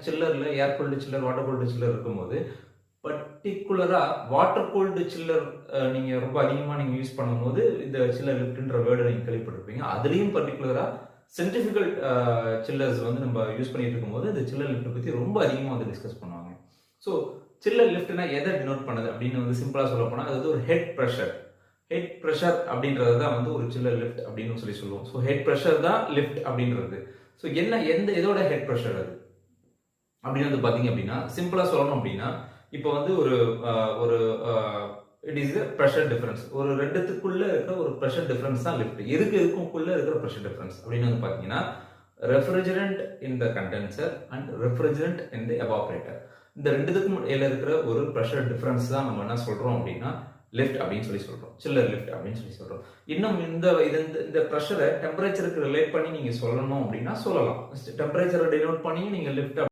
சில்லர்ல air cooled chiller, water cooled chiller இருக்கும்போது, பர்ட்டிகுலரா water cooled chiller நீங்க ரொம்ப அதிகமா யூஸ் பண்ணும்போது, இந்த சில்லர் லிஃப்ட்ன்ற வேர்ட நீங்க கேள்விப்பட்டிருப்பீங்க. அதுலயும் பர்ட்டிகுலரா சென்ட்ரிஃபியூகல் சில்லர்ஸ் நம்ம யூஸ் பண்ணிட்டு இருக்கும்போது, இந்த சில்லர் லிஃப்ட் பத்தி ரொம்ப அதிகமா டிஸ்கஸ் பண்ணுவாங்க. ஸோ சில்லர் லிஃப்ட்னா எதை டினோட் பண்ணுது அப்படின்னு சிம்பிளா சொல்லப் போனா, அது ஒரு ஹெட் பிரஷர். ஹெட் பிரஷர் அப்படின்றது தான் ஒரு சில்லர் லிஃப்ட் அப்படின்னு சொல்லுவோம். ஸோ ஹெட் பிரஷர் தான் லிஃப்ட் அப்படின்றது. ஸோ எதோட ஹெட் பிரஷர் அது அப்படின்னு பாத்தீங்க அப்படின்னா, சிம்பிளா சொல்லணும் அப்படின்னா, இப்போ ஒரு ஒரு இட் இஸ் பிரஷர் டிஃபரன்ஸ். ஒரு ரெண்டுத்துக்குள்ள இருக்கிற ஒரு பிரஷர் டிஃபரன்ஸ் தான் லிஃப்ட். எதுக்குள்ள இருக்கிற பிரஷர் டிஃபரன்ஸ் அப்படின்னு பாத்தீங்கன்னா, refrigerant in the condenser and refrigerant in the evaporator. இந்த ரெண்டுத்துக்கும் இடையில இருக்கிற ஒரு பிரஷர் டிஃபரன்ஸ் தான் நம்ம என்ன சொல்றோம் அப்படின்னா லிஃப்ட் அப்படின்னு சொல்றோம். சில்லர் லிஃப்ட் அப்படின்னு சொல்றோம். இன்னும் இந்த பிரஷரை டெம்பரேச்சருக்கு ரிலேட் பண்ணி நீங்க சொல்லணும் அப்படின்னா சொல்லலாம். டெம்பரேச்சரை டினோட் பண்ணி நீங்க லிஃப்ட்